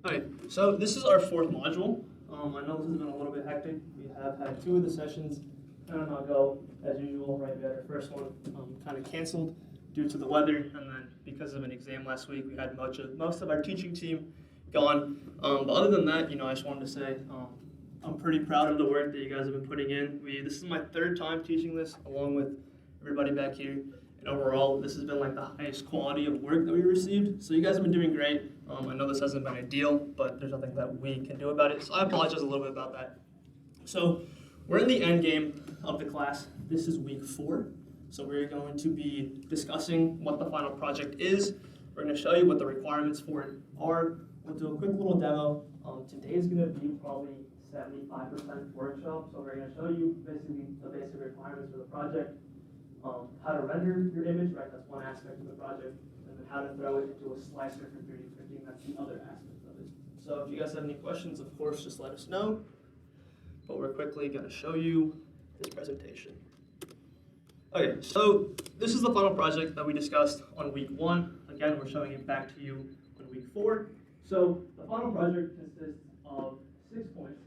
Okay, so this is our fourth module. I know this has been a little bit hectic. We have had two of the sessions kind of not go as usual, right? We had our first one kind of canceled due to the weather, and then because of an exam last week, we had most of our teaching team gone. But other than that, I just wanted to say I'm pretty proud of the work that you guys have been putting in. This is my third time teaching this, along with everybody back here. And overall, this has been like the highest quality of work that we received. So you guys have been doing great. I know this hasn't been ideal, but there's nothing that we can do about it. So I apologize a little bit about that. So we're in the end game of the class. This is week 4. So we're going to be discussing what the final project is. We're going to show you what the requirements for it are. We'll do a quick little demo. Today is going to be probably 75% workshop. So we're going to show you basically the basic requirements for the project. How to render your image, right? That's one aspect of the project. And then how to throw it into a slicer for 3D printing. That's the other aspect of it. So if you guys have any questions, of course, just let us know. But we're quickly going to show you this presentation. Okay, so this is the final project that we discussed on week 1. Again, we're showing it back to you on week 4. So the final project consists of 6 points.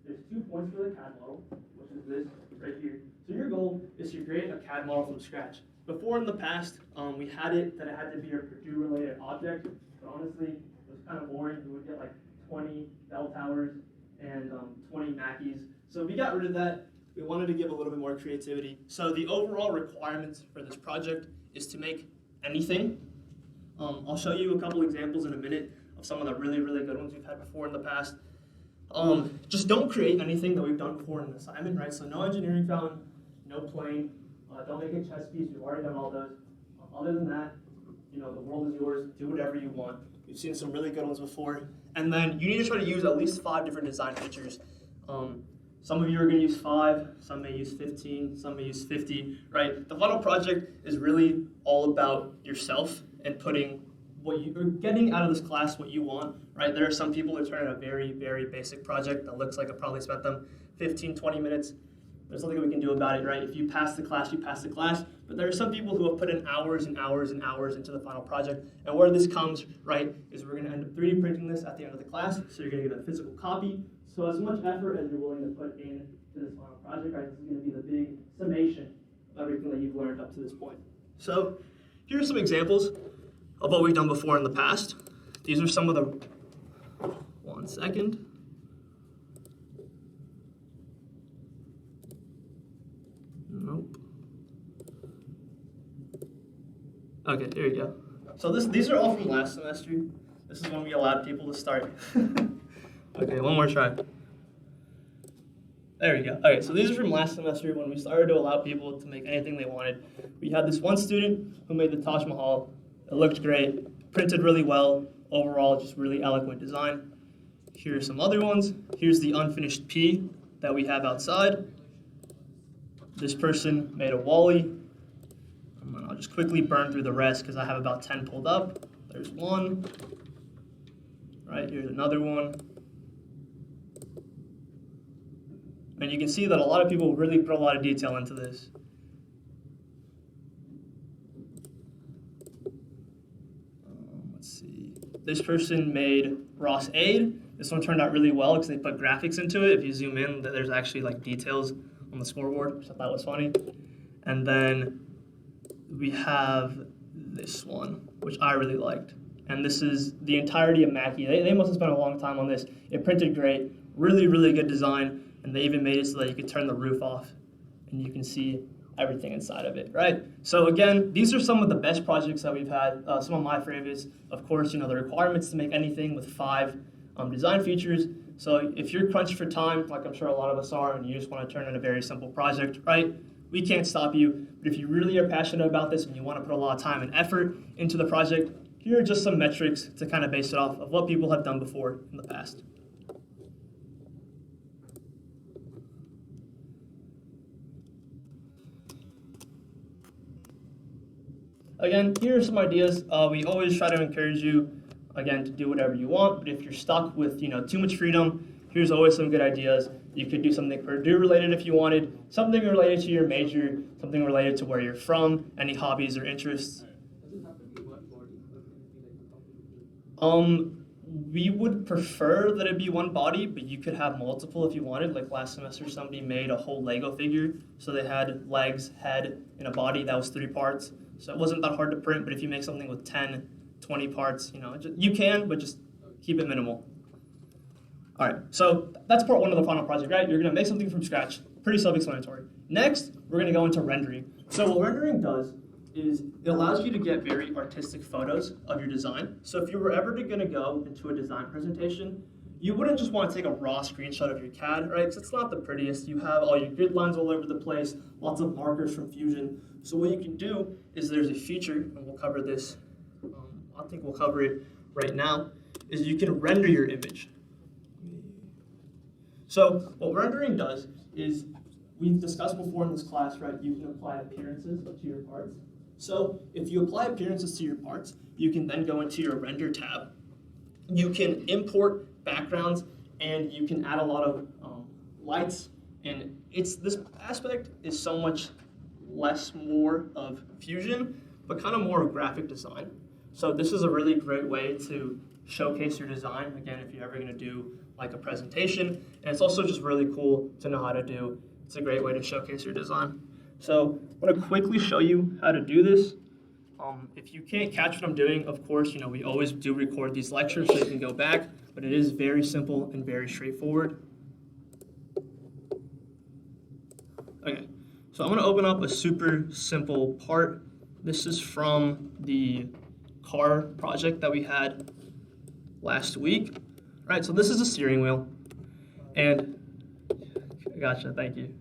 There's 2 points for the CAD model, which is this right here. So your goal is to create a CAD model from scratch. Before in the past, we had it that it had to be a Purdue-related object, but honestly, it was kind of boring. We would get like 20 bell towers and 20 Mackeys. So we got rid of that. We wanted to give a little bit more creativity. So the overall requirements for this project is to make anything. I'll show you a couple examples in a minute of some of the really, really good ones we've had before in the past. Just don't create anything that we've done before in an assignment, right? So no engineering fountain, no plane, don't make a chess piece, we've already done all those. Other than that, the world is yours, do whatever you want. We've seen some really good ones before. And then you need to try to use at least 5 different design features. Some of you are going to use 5, some may use 15, some may use 50, right? The final project is really all about yourself and putting what you're getting out of this class, what you want, right? There are some people who turn in a very, very basic project that looks like I probably spent them 15, 20 minutes. There's nothing we can do about it, right? If you pass the class, you pass the class. But there are some people who have put in hours and hours and hours into the final project. And where this comes, right, is we're going to end up 3D printing this at the end of the class. So you're going to get a physical copy. So as much effort as you're willing to put into this final project, right, this is going to be the big summation of everything that you've learned up to this point. So here are some examples of what we've done before in the past. These are some of the, 1 second. Nope. Okay, here we go. So these are all from last semester. This is when we allowed people to start. Okay, one more try. There we go. Okay, so these are from last semester when we started to allow people to make anything they wanted. We had this one student who made the Taj Mahal. It looked great, printed really well. Overall, just really eloquent design. Here are some other ones. Here's the unfinished P that we have outside. This person made a Wally. And I'll just quickly burn through the rest because I have about 10 pulled up. There's one. Right, here's another one. And you can see that a lot of people really put a lot of detail into this. Let's see. This person made Ross Aid. This one turned out really well because they put graphics into it. If you zoom in, there's actually like details on the scoreboard, which I thought was funny. And then we have this one, which I really liked. And this is the entirety of Mackie. They must have spent a long time on this. It printed great, really, really good design. And they even made it so that you could turn the roof off and you can see everything inside of it, right? So again, these are some of the best projects that we've had. Some of my favorites, of course, the requirements to make anything with 5 design features. So if you're crunched for time, like I'm sure a lot of us are, and you just want to turn in a very simple project, right? We can't stop you. But if you really are passionate about this and you want to put a lot of time and effort into the project, here are just some metrics to kind of base it off of what people have done before in the past. Again, here are some ideas. We always try to encourage you, again, to do whatever you want. But if you're stuck with, too much freedom, here's always some good ideas. You could do something Purdue related if you wanted, something related to your major, something related to where you're from, any hobbies or interests. We would prefer that it be one body, but you could have multiple if you wanted. Like last semester, somebody made a whole Lego figure. So they had legs, head, and a body that was 3 parts. So it wasn't that hard to print, but if you make something with 10, 20 parts, you can, but just keep it minimal. All right, so that's part 1 of the final project, right? You're gonna make something from scratch. Pretty self-explanatory. Next, we're gonna go into rendering. So what rendering does is it allows you to get very artistic photos of your design. So if you were ever gonna go into a design presentation, you wouldn't just want to take a raw screenshot of your CAD, right? Because it's not the prettiest. You have all your grid lines all over the place, lots of markers from Fusion. So what you can do is there's a feature, and we'll cover this, I think we'll cover it right now, is you can render your image. So what rendering does is, we've discussed before in this class, right, you can apply appearances to your parts. So if you apply appearances to your parts, you can then go into your render tab. You can import backgrounds, and you can add a lot of lights. And this aspect is so much less more of Fusion, but kind of more of graphic design. So this is a really great way to showcase your design, again, if you're ever gonna do like a presentation. And it's also just really cool to know how to do. It's a great way to showcase your design. So I'm gonna quickly show you how to do this. If you can't catch what I'm doing, of course, we always do record these lectures so you can go back, but it is very simple and very straightforward. Okay, so I'm gonna open up a super simple part. This is from the car project that we had last week. All right, so this is a steering wheel, and gotcha, thank you.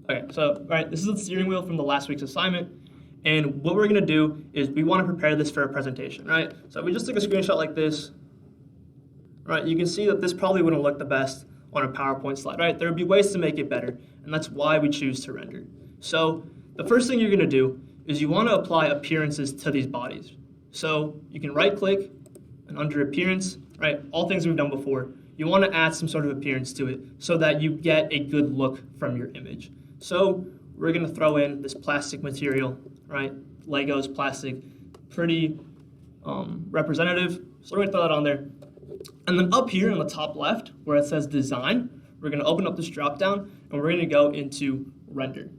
Okay, so, all right, this is the steering wheel from the last week's assignment, and what we're gonna do is we wanna prepare this for a presentation, right? So we just took a screenshot like this, right? You can see that this probably wouldn't look the best on a PowerPoint slide, right? There would be ways to make it better, and that's why we choose to render. So the first thing you're gonna do is you wanna apply appearances to these bodies. So you can right-click, and under appearance, right, all things we've done before, you wanna add some sort of appearance to it so that you get a good look from your image. So we're gonna throw in this plastic material, right? Lego's plastic, pretty representative. So we're gonna throw that on there. And then up here in the top left, where it says design, we're gonna open up this drop down and we're gonna go into render.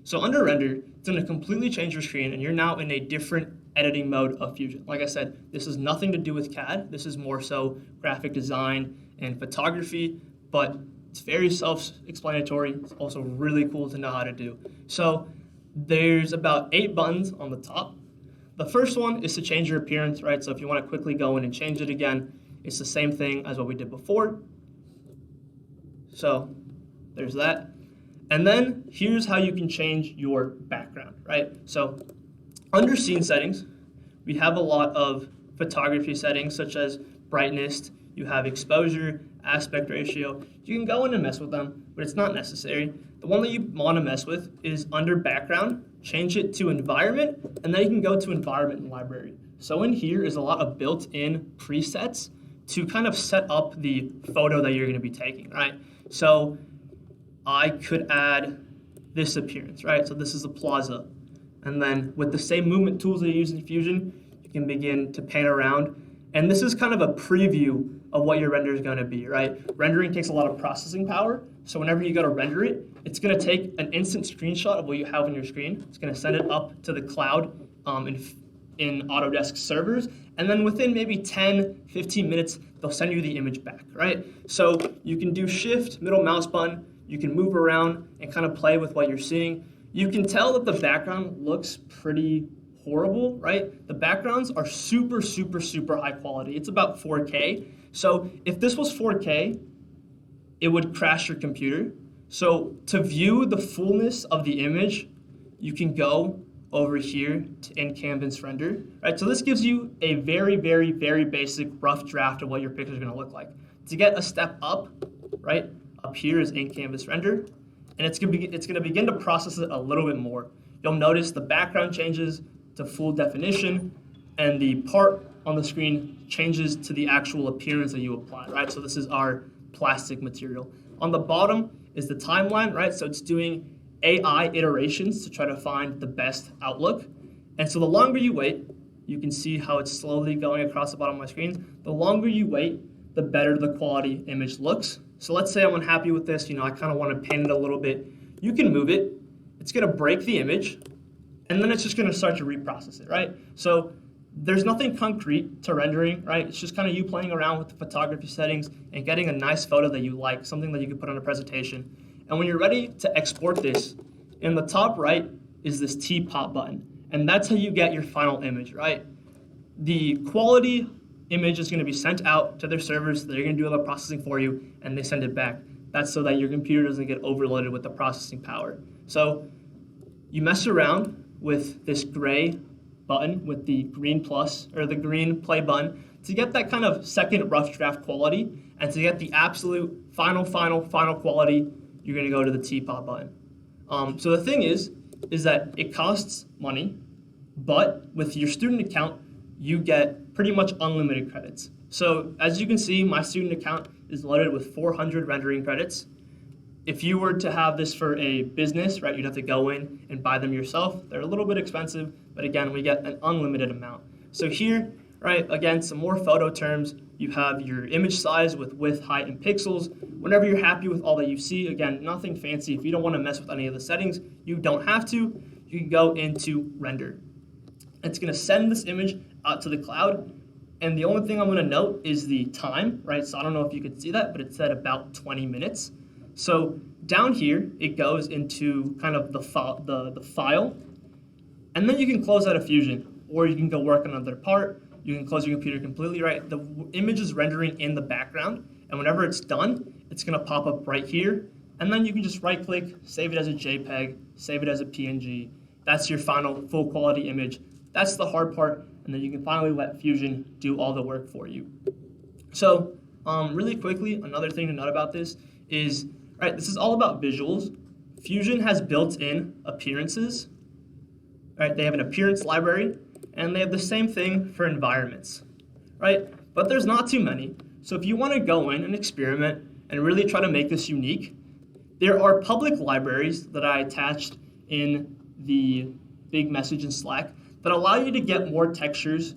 So under render, it's gonna completely change your screen and you're now in a different editing mode of Fusion. Like I said, this has nothing to do with CAD. This is more so graphic design and photography, but it's very self-explanatory. It's also really cool to know how to do. So there's about 8 buttons on the top. The first one is to change your appearance, right? So if you want to quickly go in and change it again, it's the same thing as what we did before. So there's that. And then here's how you can change your background, right? So under scene settings, we have a lot of photography settings such as brightness, you have exposure, aspect ratio. You can go in and mess with them, but it's not necessary. The one that you want to mess with is under background, change it to environment, and then you can go to environment and library. So in here is a lot of built-in presets to kind of set up the photo that you're going to be taking, right? So I could add this appearance, right? So this is a plaza. And then with the same movement tools that you use in Fusion, you can begin to pan around. And this is kind of a preview of what your render is going to be, right? Rendering takes a lot of processing power. So whenever you go to render it, it's going to take an instant screenshot of what you have on your screen. It's going to send it up to the cloud in Autodesk servers. And then within maybe 10, 15 minutes, they'll send you the image back, right? So you can do shift, middle mouse button. You can move around and kind of play with what you're seeing. You can tell that the background looks pretty horrible, right? The backgrounds are super, super, super high quality. It's about 4K. So if this was 4K, it would crash your computer. So to view the fullness of the image, you can go over here to in-canvas render, right? So this gives you a very, very, very basic rough draft of what your picture is gonna look like. To get a step up, right, up here is in-canvas render, and it's gonna begin to process it a little bit more. You'll notice the background changes to full definition, and the part on the screen changes to the actual appearance that you apply, right? So this is our plastic material. On the bottom is the timeline, right? So it's doing AI iterations to try to find the best outlook. And so the longer you wait, you can see how it's slowly going across the bottom of my screen. The longer you wait, the better the quality image looks. So let's say I'm unhappy with this, I kind of want to paint it a little bit. You can move it. It's going to break the image, and then it's just going to start to reprocess it, right? So there's nothing concrete to rendering, right? It's just kind of you playing around with the photography settings and getting a nice photo that you like, something that you can put on a presentation. And when you're ready to export this, in the top right is this T-pop button. And that's how you get your final image, right? The quality image is going to be sent out to their servers. They're going to do all the processing for you, and they send it back. That's so that your computer doesn't get overloaded with the processing power. So you mess around with this gray button with the green plus, or the green play button, to get that kind of second rough draft quality, and to get the absolute final quality, you're going to go to the T-pop button. So the thing is that it costs money, but with your student account, you get pretty much unlimited credits. So as you can see, my student account is loaded with 400 rendering credits. If you were to have this for a business, right, you'd have to go in and buy them yourself. They're a little bit expensive, but again, we get an unlimited amount. So here, right, again, some more photo terms. You have your image size with width, height, and pixels. Whenever you're happy with all that you see, again, nothing fancy. If you don't want to mess with any of the settings, you don't have to. You can go into render. It's going to send this image out to the cloud. And the only thing I'm going to note is the time, right? So I don't know if you could see that, but it said about 20 minutes. So down here, it goes into kind of the file. And then you can close out of Fusion, or you can go work on another part. You can close your computer completely, right? The image is rendering in the background. And whenever it's done, it's going to pop up right here. And then you can just right-click, save it as a JPEG, save it as a PNG. That's your final full quality image. That's the hard part. And then you can finally let Fusion do all the work for you. So really quickly, another thing to note about this is, right, this is all about visuals. Fusion has built-in appearances. Right, they have an appearance library, and they have the same thing for environments, right? But there's not too many. So if you want to go in and experiment and really try to make this unique, there are public libraries that I attached in the big message in Slack that allow you to get more textures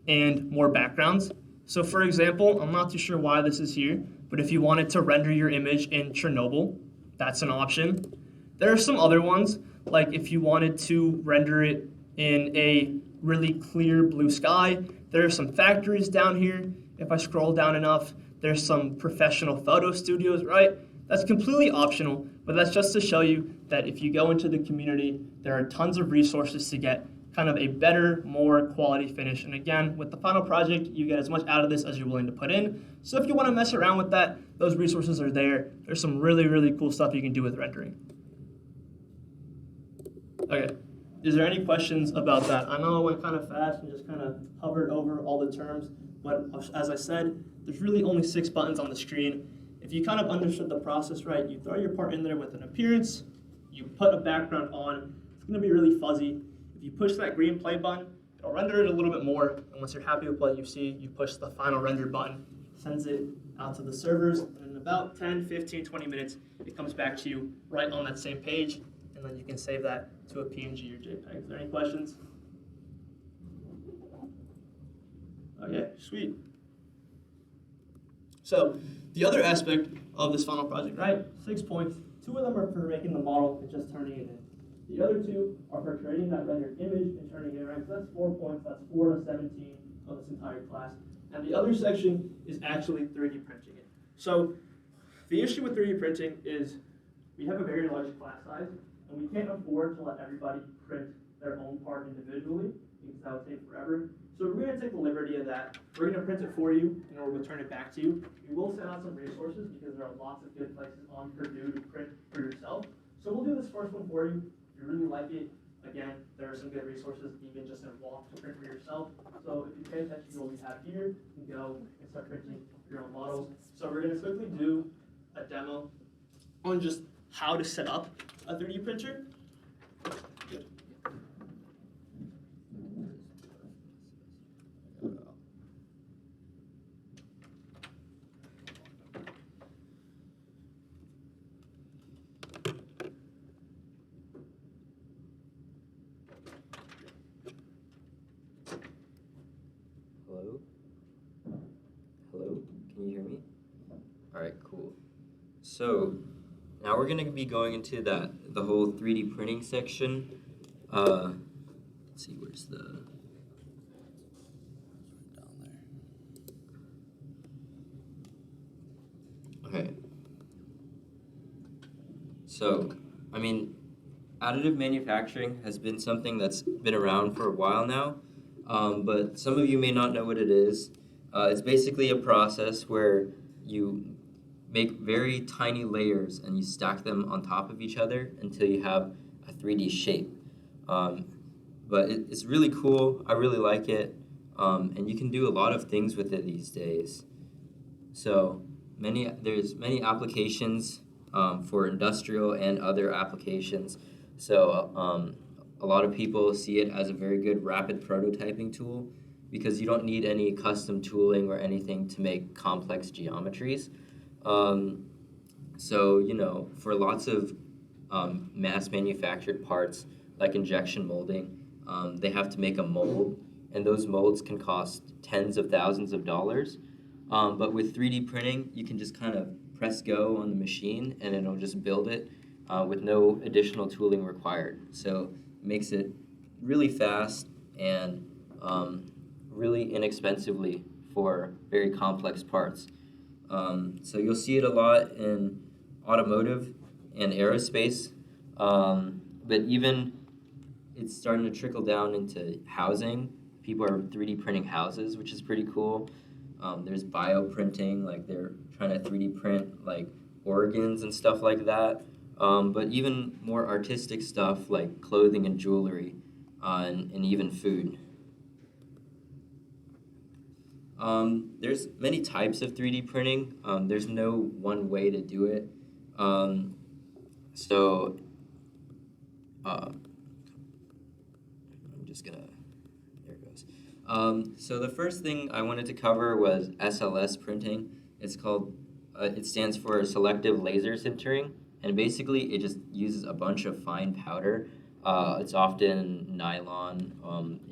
and more backgrounds. So for example, I'm not too sure why this is here, but if you wanted to render your image in Chernobyl, that's an option. There are some other ones, like if you wanted to render it in a really clear blue sky, there are some factories down here. If I scroll down enough, there's some professional photo studios, right? That's completely optional, but that's just to show you that if you go into the community, there are tons of resources to get kind of a better, more quality finish. And again, with the final project, you get as much out of this as you're willing to put in. So if you want to mess around with that, those resources are there. There's some really cool stuff you can do with rendering. Okay, is there any questions about that? I know I went kind of fast and just kind of hovered over all the terms, but as I said, there's really only 6 buttons on the screen. If you kind of understood the process right, you throw your part in there with an appearance, you put a background on, it's going to be really fuzzy. If you push that green play button, it'll render it a little bit more, and once you're happy with what you see, you push the final render button, sends it out to the servers, and in about 10, 15, 20 minutes, it comes back to you right on that same page, and then you can save that to a PNG or JPEG. Is there any questions? Okay, sweet. So the other aspect of this final project, right? 6 points. 2 of them are for making the model and just turning it in. The other 2 are for creating that rendered image and turning it in, right? So that's 4 points. That's 4 to 17 of this entire class. And the other section is actually 3D printing it. So the issue with 3D printing is we have a very large class size, and we can't afford to let everybody print their own part individually because that would take forever. So we're going to take the liberty of that. We're going to print it for you, and we'll return it back to you. We will send out some resources because there are lots of good places on Purdue to print for yourself. So we'll do this first one for you. If you really like it, again, there are some good resources, even just in walk to print for yourself. So if you pay attention to what we have here, you can go and start printing your own models. So we're going to quickly do a demo on just how to set up a 3D printer. Good. So now we're going to be going into the whole 3D printing section. Let's see, where's the... down there. Okay. So, I mean, additive manufacturing has been something that's been around for a while now, but some of you may not know what it is. It's basically a process where you make very tiny layers and you stack them on top of each other until you have a 3D shape. But it's really cool. I really like it, and you can do a lot of things with it these days. So there's many applications for industrial and other applications. So a lot of people see it as a very good rapid prototyping tool because you don't need any custom tooling or anything to make complex geometries. So, you know, for lots of mass manufactured parts like injection molding, they have to make a mold, and those molds can cost tens of thousands of dollars. But with 3D printing, you can just kind of press go on the machine and it'll just build it with no additional tooling required. So it makes it really fast and really inexpensively for very complex parts. So you'll see it a lot in automotive and aerospace, but even it's starting to trickle down into housing. People are 3D printing houses, which is pretty cool. There's bioprinting, like they're trying to 3D print like organs and stuff like that. But even more artistic stuff like clothing and jewelry, and even food. There's many types of 3D printing. There's no one way to do it. So I'm just gonna, there it goes. So the first thing I wanted to cover was SLS printing. It's called, it stands for selective laser sintering, and basically it just uses a bunch of fine powder. It's often nylon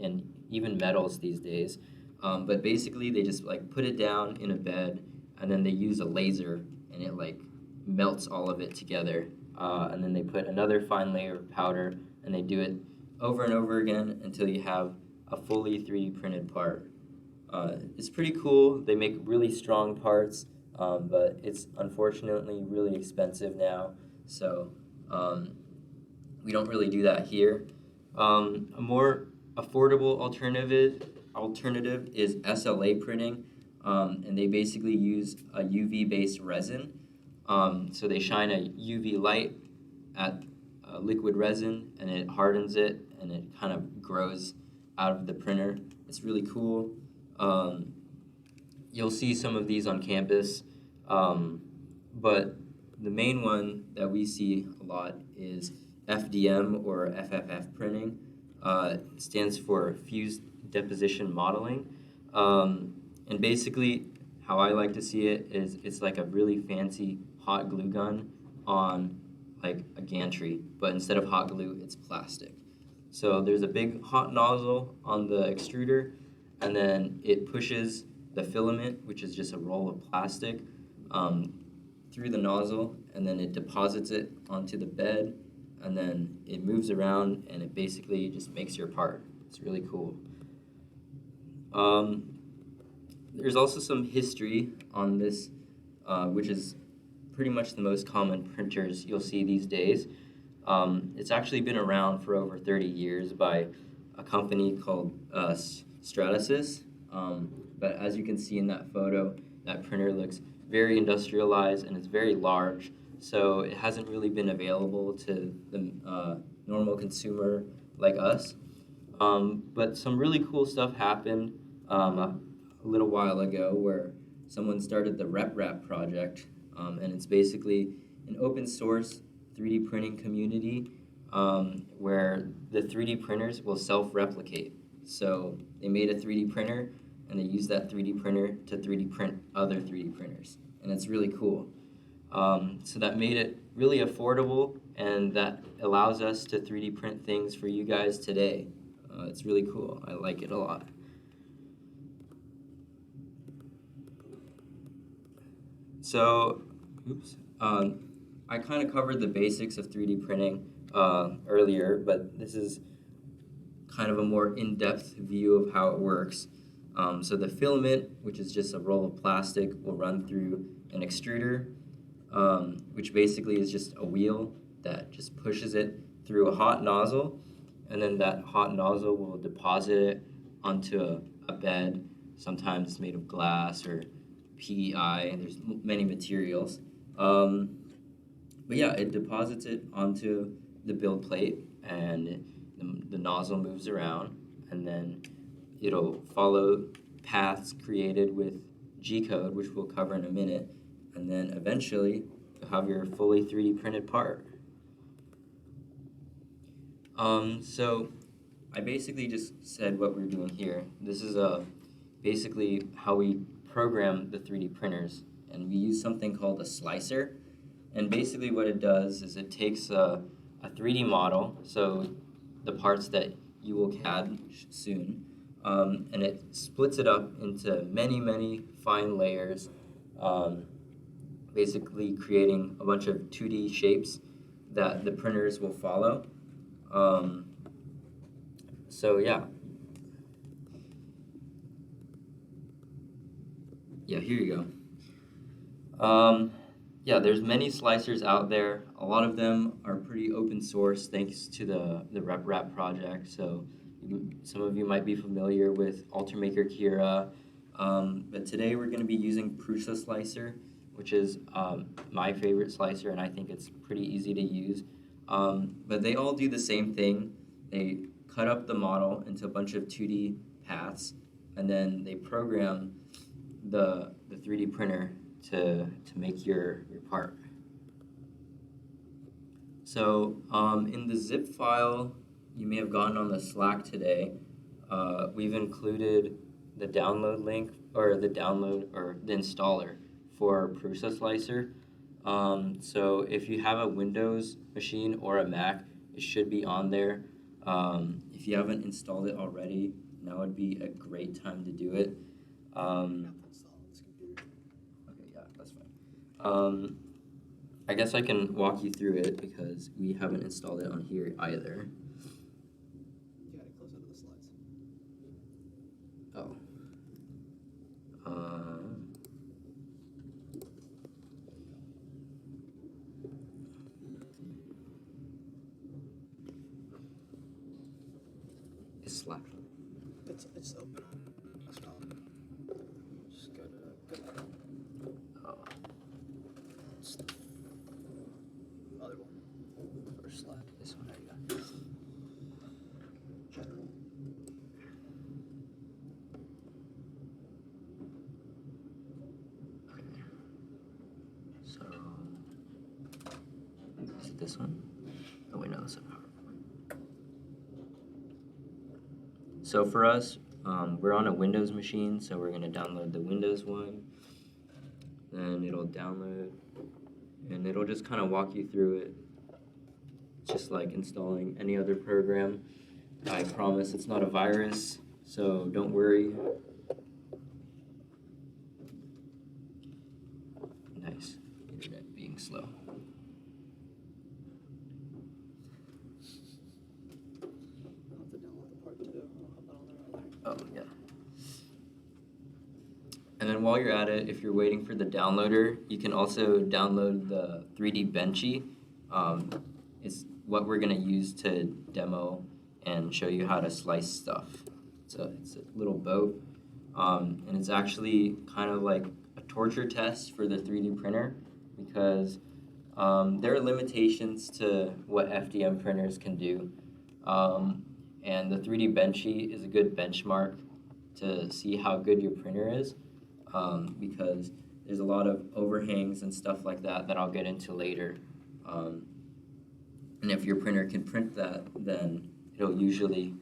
and even metals these days. But basically they just like put it down in a bed and then they use a laser and it like melts all of it together. And then they put another fine layer of powder and they do it over and over again until you have a fully 3D printed part. It's pretty cool. They make really strong parts, but it's unfortunately really expensive now. So we don't really do that here. A more affordable alternative is SLA printing, and they basically use a UV-based resin. So they shine a UV light at liquid resin, and it hardens it, and it kind of grows out of the printer. It's really cool. You'll see some of these on campus, but the main one that we see a lot is FDM or FFF printing. It stands for Fused Deposition Modeling. And basically, how I like to see it is it's like a really fancy hot glue gun on like a gantry, but instead of hot glue, it's plastic. So there's a big hot nozzle on the extruder, and then it pushes the filament, which is just a roll of plastic, through the nozzle, and then it deposits it onto the bed, and then it moves around, and it basically just makes your part. It's really cool. There's also some history on this, which is pretty much the most common printers you'll see these days. It's actually been around for over 30 years by a company called Stratasys. But as you can see in that photo, that printer looks very industrialized and it's very large. So it hasn't really been available to the normal consumer like us. But some really cool stuff happened a little while ago where someone started the RepRap project, and it's basically an open source 3D printing community where the 3D printers will self-replicate. So they made a 3D printer and they use that 3D printer to 3D print other 3D printers, and it's really cool. So that made it really affordable, and that allows us to 3D print things for you guys today. It's really cool. I like it a lot. So, I kind of covered the basics of 3D printing earlier, but this is kind of a more in-depth view of how it works. So the filament, which is just a roll of plastic, will run through an extruder, which basically is just a wheel that just pushes it through a hot nozzle, and then that hot nozzle will deposit it onto a bed. Sometimes it's made of glass or PEI, and there's many materials. But yeah, it deposits it onto the build plate, and the nozzle moves around, and then it'll follow paths created with G-code, which we'll cover in a minute, and then eventually you'll have your fully 3D printed part. So I basically just said what we're doing here. This is basically how we program the 3D printers, and we use something called a slicer. And basically what it does is it takes a 3D model, so the parts that you will CAD soon, and it splits it up into many, many fine layers, basically creating a bunch of 2D shapes that the printers will follow. So yeah. Yeah, here you go. Yeah, there's many slicers out there. A lot of them are pretty open source thanks to the RepRap project. So some of you might be familiar with Ultimaker Kira. But today we're going to be using Prusa Slicer, which is my favorite slicer, and I think it's pretty easy to use. But they all do the same thing. They cut up the model into a bunch of 2D paths, and then they program the 3D printer to make your part. So in the zip file you may have gotten on the Slack today, we've included the download link, or the installer for Prusa Slicer. So if you have a Windows machine or a Mac, it should be on there. If you haven't installed it already, now would be a great time to do it. I guess I can walk you through it because we haven't installed it on here either. You gotta close it to the slides. Oh. Is Slack? It's open on desktop. Just go to Oh. it's the other one. Or Slack. This one, there you go. General. Okay. So, is it this one? Oh wait, no, that's a PowerPoint. So for us, we're on a Windows machine, so we're gonna download the Windows one. Then it'll download, and it'll just kind of walk you through it, just like installing any other program. I promise it's not a virus, so don't worry. Nice, internet being slow. I'll have to download the part 2. I'll have that on there. Oh, yeah. And then while you're at it, if you're waiting for the downloader, you can also download the 3D Benchy. It's what we're going to use to demo and show you how to slice stuff. It's a little boat, and it's actually kind of like a torture test for the 3D printer because there are limitations to what FDM printers can do. And the 3D Benchy is a good benchmark to see how good your printer is. Because there's a lot of overhangs and stuff like that I'll get into later. And if your printer can print that, then it'll usually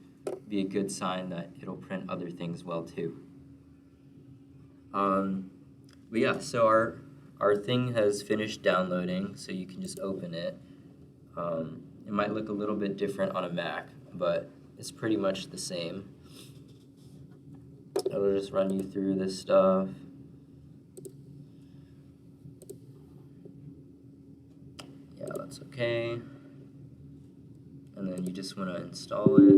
be a good sign that it'll print other things well too. But yeah, so our thing has finished downloading, so you can just open it. It might look a little bit different on a Mac, but it's pretty much the same. It'll just run you through this stuff. that's okay. And then you just want to install it.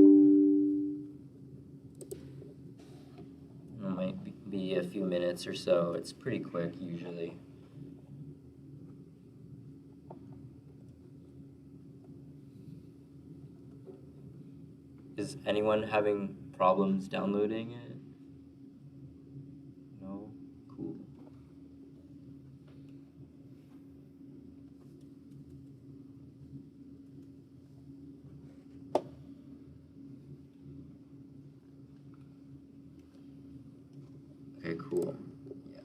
It might be a few minutes or so. It's pretty quick usually. Is anyone having problems downloading it? No? Cool. Okay, cool. Yeah.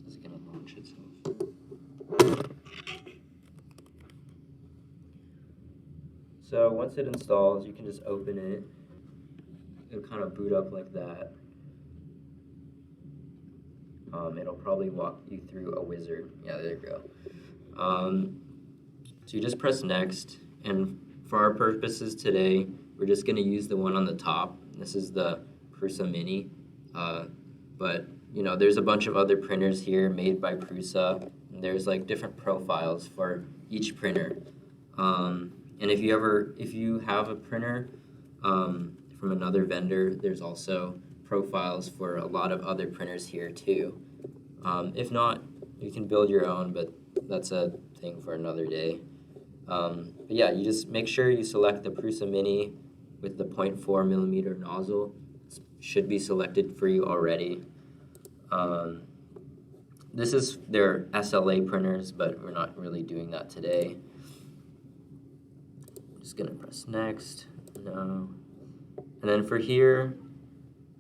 Is it gonna launch itself? So once it installs, you can just open it. It'll kind of boot up like that. It'll probably walk you through a wizard. Yeah, there you go. So you just press next, and for our purposes today, we're just gonna use the one on the top. This is the Prusa Mini, but you know, there's a bunch of other printers here made by Prusa, and there's like different profiles for each printer. And if you have a printer from another vendor, there's also profiles for a lot of other printers here too. If not, you can build your own, but that's a thing for another day. But yeah, you just make sure you select the Prusa Mini with the 0.4 millimeter nozzle. It should be selected for you already. This is their SLA printers, but we're not really doing that today. Just gonna press next, no. And then for here,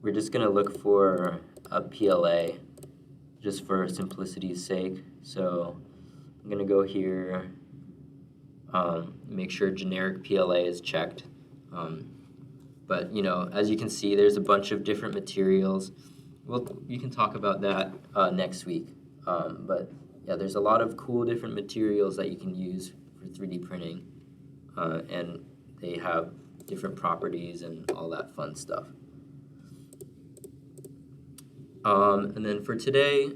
we're just gonna look for a PLA, just for simplicity's sake. So I'm gonna go here, make sure generic PLA is checked. But you know, as you can see, there's a bunch of different materials. You can talk about that next week. But yeah, there's a lot of cool different materials that you can use for 3D printing. And they have different properties and all that fun stuff. And then for today,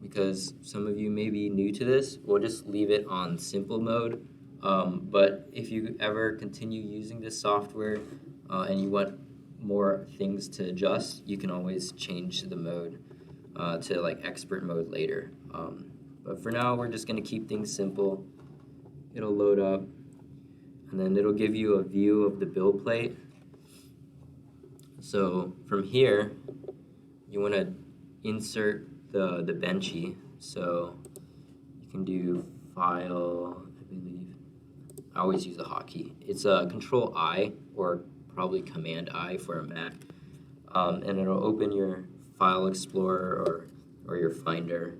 because some of you may be new to this, we'll just leave it on simple mode. But if you ever continue using this software and you want more things to adjust, you can always change the mode to like expert mode later. But for now, we're just going to keep things simple. It'll load up. And then it'll give you a view of the build plate. So from here, you want to insert the benchy. So you can do File, I believe. I always use a hotkey. It's a Control I or probably Command I for a Mac. And it'll open your File Explorer or your Finder.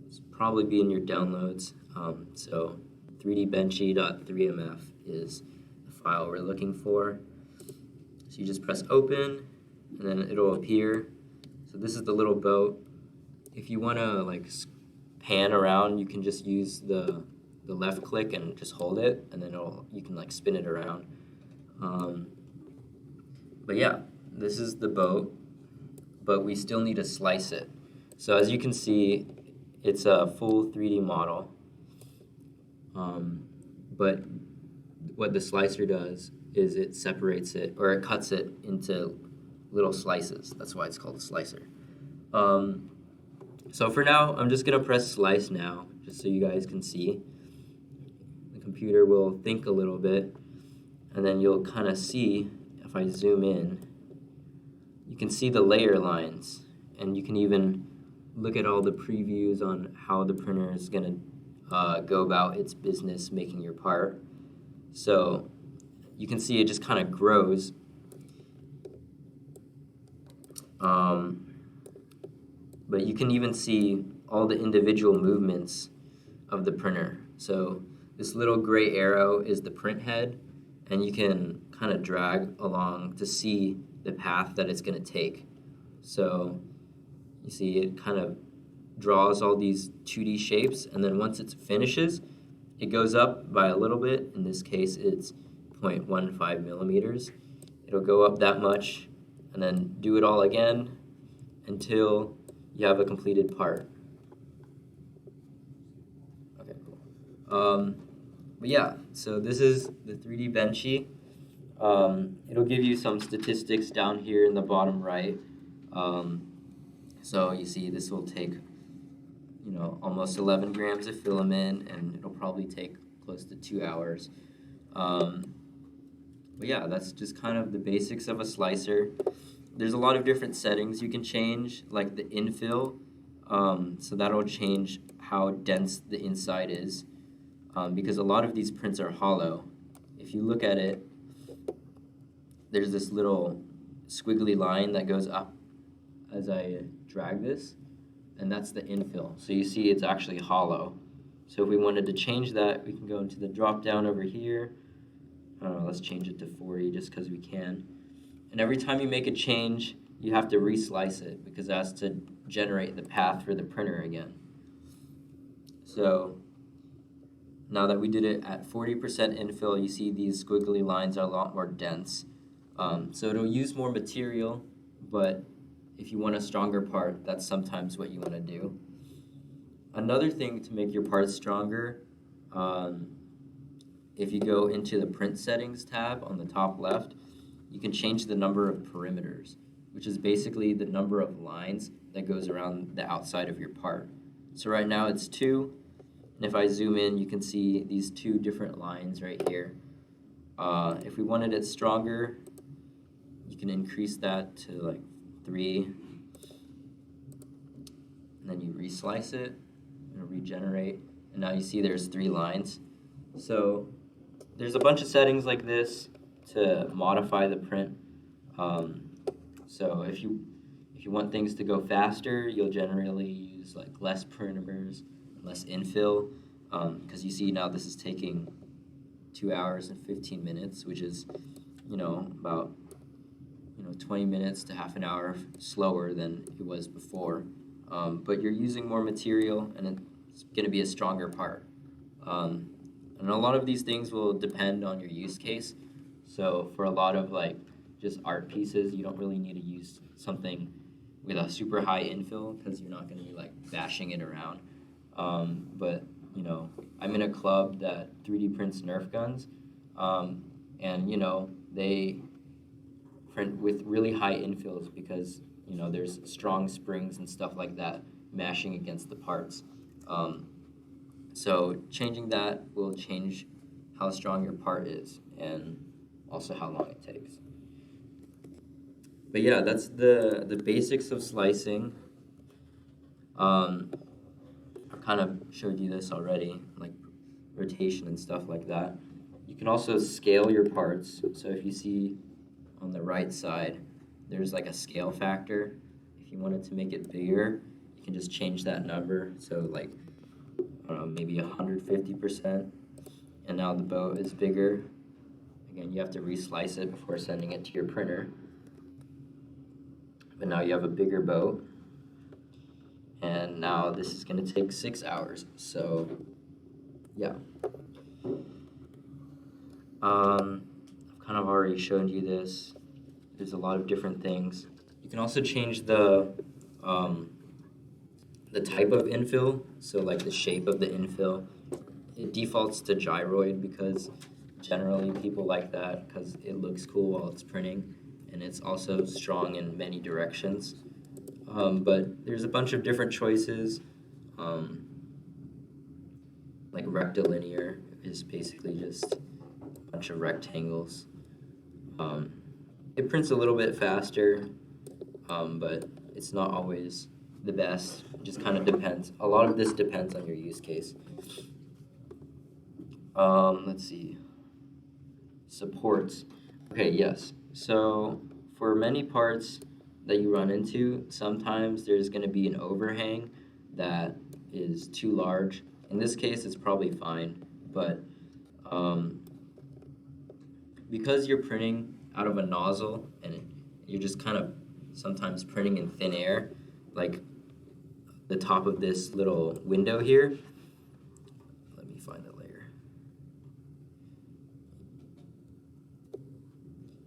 It's probably be in your downloads. So 3dbenchy.3mf is the file we're looking for. So you just press open, and then it'll appear. So this is the little boat. If you want to like pan around, you can just use the left click and just hold it, and then you can like spin it around. But yeah, this is the boat, but we still need to slice it. So as you can see, it's a full 3D model. But what the slicer does is it separates it, or it cuts it into little slices. That's why it's called a slicer. So for now, I'm just gonna press slice now, just so you guys can see. The computer will think a little bit, and then you'll kind of see, if I zoom in, you can see the layer lines, and you can even look at all the previews on how the printer is gonna go about its business making your part. So you can see it just kind of grows. But you can even see all the individual movements of the printer. So this little gray arrow is the print head, and you can kind of drag along to see the path that it's going to take. So you see it kind of draws all these 2D shapes, and then once it finishes, it goes up by a little bit. In this case, it's 0.15 millimeters. It'll go up that much, and then do it all again until you have a completed part. But yeah, so this is the 3D Benchy. It'll give you some statistics down here in the bottom right. So you see this will take, almost 11 grams of filament, and it'll probably take close to 2 hours. But yeah, that's just kind of the basics of a slicer. There's a lot of different settings you can change, like the infill. So that'll change how dense the inside is, because a lot of these prints are hollow. If you look at it, there's this little squiggly line that goes up as I drag this, and that's the infill. So you see it's actually hollow. So if we wanted to change that, we can go into the drop down over here. Let's change it to 40 just because we can. And every time you make a change, you have to reslice it because it has to generate the path for the printer again. So now that we did it at 40% infill, you see these squiggly lines are a lot more dense. So it'll use more material, but if you want a stronger part, that's sometimes what you want to do. Another thing to make your parts stronger, if you go into the print settings tab on the top left, you can change the number of perimeters, which is basically the number of lines that goes around the outside of your part. So right now it's 2, and if I zoom in, you can see these 2 different lines right here. If we wanted it stronger, you can increase that to like 3, and then you reslice it, and regenerate, and now you see there's 3 lines. So there's a bunch of settings like this to modify the print. So if you want things to go faster, you'll generally use like less primers, less infill, because you see now this is taking 2 hours and 15 minutes, which is, about 20 minutes to half an hour slower than it was before. But you're using more material, and it's going to be a stronger part. And a lot of these things will depend on your use case. So for a lot of like just art pieces, you don't really need to use something with a super high infill because you're not going to be like bashing it around. But I'm in a club that 3D prints Nerf guns, and they print with really high infills because there's strong springs and stuff like that mashing against the parts. So changing that will change how strong your part is and also how long it takes. But yeah, that's the basics of slicing. I kind of showed you this already, like rotation and stuff like that. You can also scale your parts. So if you see on the right side, there's like a scale factor. If you wanted to make it bigger, you can just change that number. So like, I don't know, maybe 150%. And now the boat is bigger. Again, you have to reslice it before sending it to your printer. But now you have a bigger boat. And now this is going to take 6 hours. So, yeah. I've kind of already shown you this. There's a lot of different things. You can also change the type of infill, so like the shape of the infill. It defaults to gyroid because generally people like that because it looks cool while it's printing, and it's also strong in many directions. But there's a bunch of different choices. Like rectilinear is basically just a bunch of rectangles. It prints a little bit faster, but it's not always the best. It just kind of depends. A lot of this depends on your use case. Let's see. Supports. Okay, yes. So for many parts that you run into, sometimes there's going to be an overhang that is too large. In this case, it's probably fine, but because you're printing out of a nozzle and you're just kind of sometimes printing in thin air, like the top of this little window here. Let me find the layer.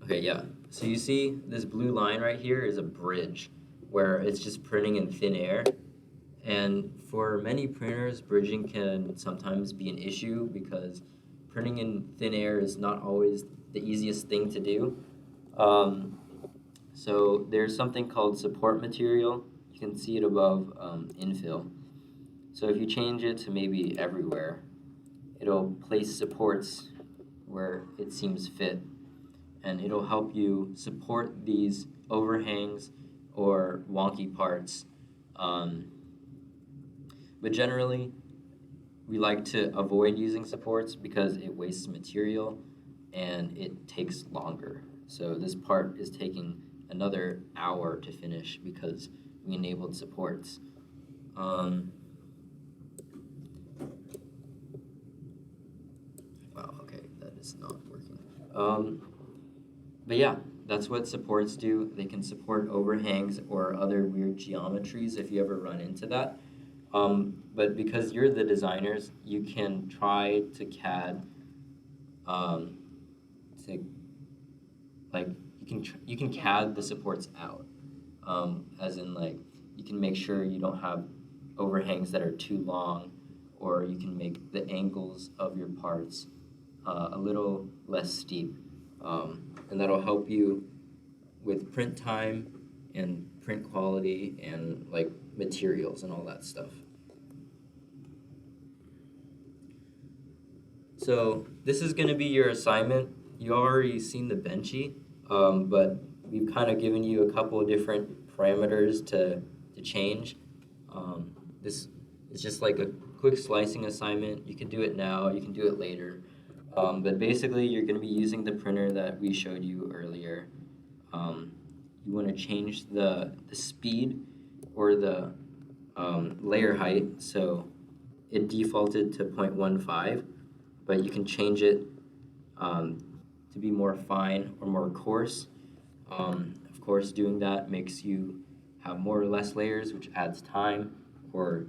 Okay, yeah. So you see this blue line right here is a bridge where it's just printing in thin air, And for many printers, bridging can sometimes be an issue because printing in thin air is not always the easiest thing to do. So there's something called support material. You can see it above infill. So if you change it to maybe everywhere, it'll place supports where it seems fit, and it'll help you support these overhangs or wonky parts. But generally, we like to avoid using supports because it wastes material and it takes longer. So this part is taking another hour to finish because we enabled supports. Wow, okay, that is not working. But yeah, that's what supports do. They can support overhangs or other weird geometries if you ever run into that. But because you're the designers, you can try to CAD, to like you can CAD the supports out, as in like you can make sure you don't have overhangs that are too long, or you can make the angles of your parts a little less steep, and that'll help you with print time and print quality and like materials and all that stuff. So this is going to be your assignment. You already seen the benchy, but we've kind of given you a couple of different parameters to change. This is just like a quick slicing assignment. You can do it now, you can do it later. But basically you're going to be using the printer that we showed you earlier. You want to change the speed or the layer height. So it defaulted to 0.15, but you can change it to be more fine or more coarse. Of course, doing that makes you have more or less layers, which adds time or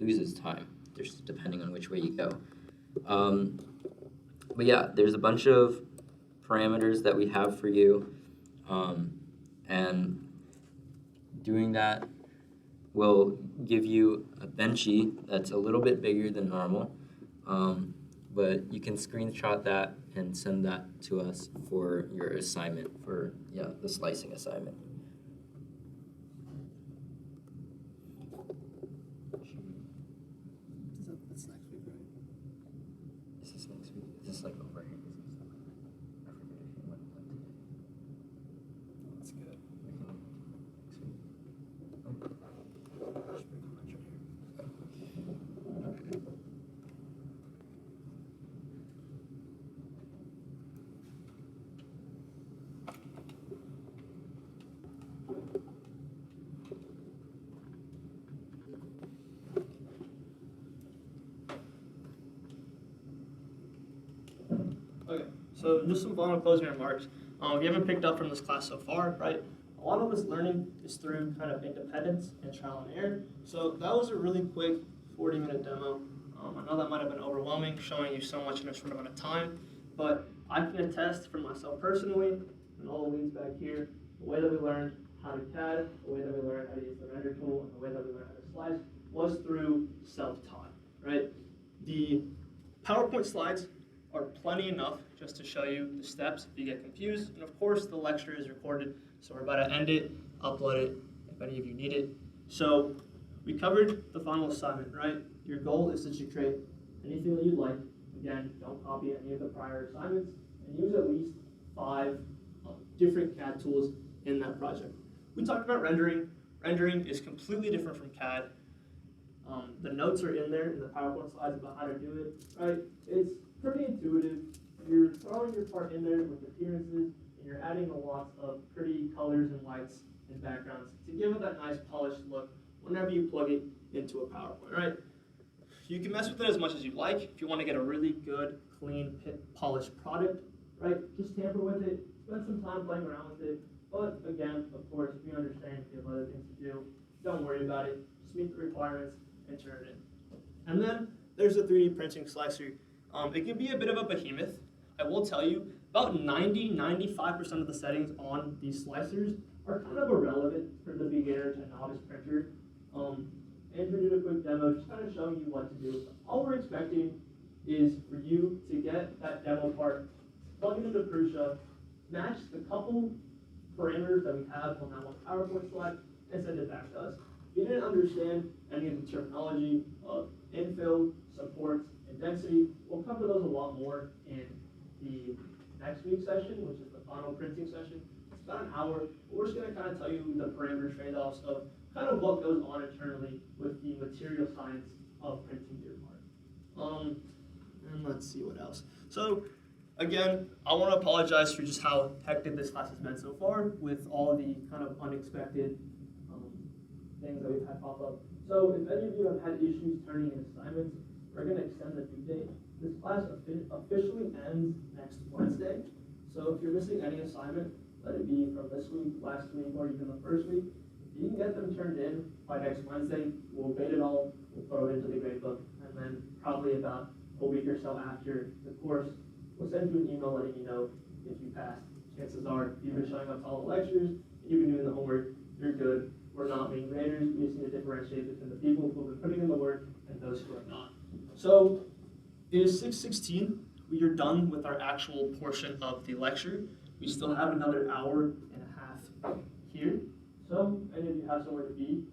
loses time, just depending on which way you go. But yeah, there's a bunch of parameters that we have for you, and doing that will give you a benchy that's a little bit bigger than normal, but you can screenshot that and send that to us for your assignment, for the slicing assignment. That's next week, right? Is this next week? Is this like over here? I forget if you went today. That's good. Okay, so just some final closing remarks. If you haven't picked up from this class so far, right, a lot of this learning is through kind of independence and trial and error. So that was a really quick 40-minute demo. I know that might have been overwhelming, showing you so much in a short amount of time, but I can attest for myself personally, and all the leads back here, the way that we learned how to CAD, the way that we learned how to use the render tool, and the way that we learned how to slice was through self-taught, right? The PowerPoint slides are plenty enough just to show you the steps if you get confused. And of course, the lecture is recorded, so we're about to end it, upload it, if any of you need it. So we covered the final assignment, right? Your goal is that you create anything that you'd like. Again, don't copy any of the prior assignments, and use at least 5 different CAD tools in that project. We talked about rendering. Rendering is completely different from CAD. The notes are in there in the PowerPoint slides about how to do it, right? It's pretty intuitive. You're throwing your part in there with appearances, and you're adding a lot of pretty colors and lights and backgrounds to give it that nice polished look whenever you plug it into a PowerPoint, right? You can mess with it as much as you like. If you want to get a really good, clean, polished product, right, just tamper with it, spend some time playing around with it. But again, of course, we understand if you have other things to do, don't worry about it. Just meet the requirements and turn it in. And then there's the 3D printing slicer. It can be a bit of a behemoth. I will tell you, about 90–95% of the settings on these slicers are kind of irrelevant for the beginner to novice printer. Andrew did a quick demo, just kind of showing you what to do. All we're expecting is for you to get that demo part, plug it into Prusa, match the couple parameters that we have on that one PowerPoint slide, and send it back to us. If you didn't understand any of the terminology of infill, supports, and density, we'll cover those a lot more in the next week's session, which is the final printing session. It's about an hour, but we're just going to kind of tell you the parameter trade-offs of kind of what goes on internally with the material science of printing your part. And let's see what else. So again, I want to apologize for just how hectic this class has been so far with all the kind of unexpected things that we've had pop up. So if any of you have had issues turning in assignments, we're going to extend the due date. This class officially ends next Wednesday. So if you're missing any assignment, let it be from this week, last week, or even the first week, if you can get them turned in by next Wednesday, we'll grade it all, we'll throw it into the grade book, and then probably about a week or so after the course, we'll send you an email letting you know if you passed. Chances are you've been showing up to all the lectures, you've been doing the homework, you're good. We're not being graders, we just need to differentiate between the people who have been putting in the work and those who are not. So it is 6:16. We are done with our actual portion of the lecture. We still have another hour and a half here. So any of you have somewhere to be,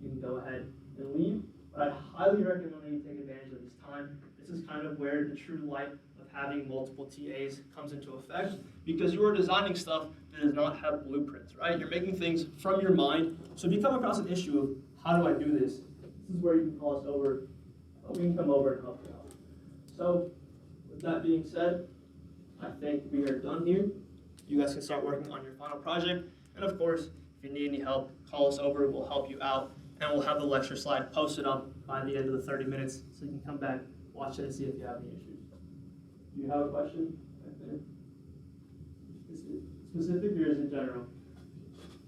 you can go ahead and leave. But I'd highly recommend you take advantage of this time. This is kind of where the true light of having multiple TAs comes into effect, because you are designing stuff that does not have blueprints, right? You're making things from your mind. So if you come across an issue of how do I do this, this is where you can call us over. We can come over and help you out. So with that being said, I think we are done here. You guys can start working on your final project. And of course, if you need any help, call us over, we'll help you out. And we'll have the lecture slide posted up by the end of the 30 minutes, so you can come back, watch it, and see if you have any issues. Do you have a question right there? Specific or is it general?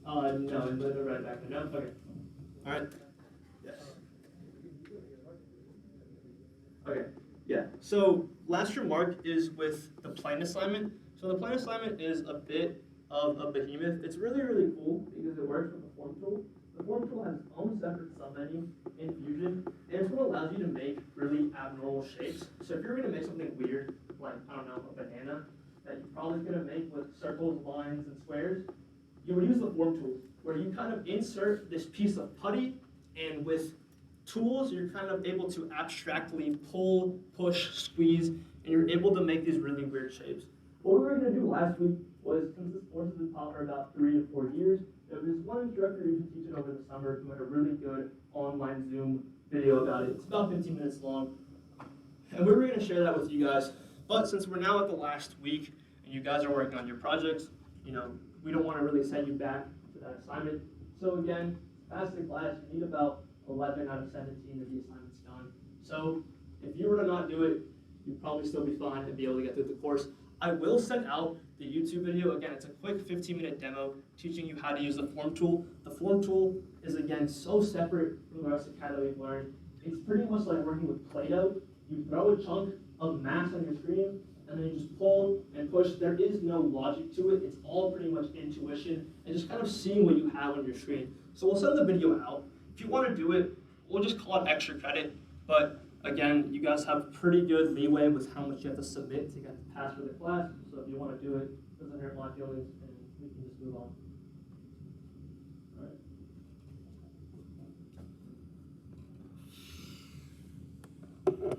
No, and let it right back there. No? Okay. All right. Yes. Okay. Yeah. So last remark is with the plane assignment. So the plane assignment is a bit of a behemoth. It's really, really cool because it works with the form tool. The form tool has its own separate submenu in Fusion, and it's what allows you to make really abnormal shapes. So if you're going to make something weird, like, I don't know, a banana, that you're probably going to make with circles, lines, and squares, you will use the form tool, where you kind of insert this piece of putty, and with tools, you're kind of able to abstractly pull, push, squeeze, and you're able to make these really weird shapes. What we were going to do last week was, since this course has been taught for about 3 to 4 years, there was one instructor who used to teach it over the summer who had a really good online Zoom video about it. It's about 15 minutes long. And we were going to share that with you guys. But since we're now at the last week and you guys are working on your projects, we don't want to really send you back to that assignment. So again, pass the class, you need about 11 out of 17 of the assignments done. So if you were to not do it, you'd probably still be fine and be able to get through the course. I will send out the YouTube video. Again, it's a quick 15-minute demo teaching you how to use the form tool. The form tool is, again, so separate from the rest of CAD that we've learned. It's pretty much like working with Play-Doh. You throw a chunk of mass on your screen, and then you just pull and push. There is no logic to it. It's all pretty much intuition and just kind of seeing what you have on your screen. So we'll send the video out. If you want to do it, we'll just call it extra credit. But again, you guys have pretty good leeway with how much you have to submit to get to pass for the class. So if you want to do it, it doesn't hurt my feelings, and we can just move on. All right.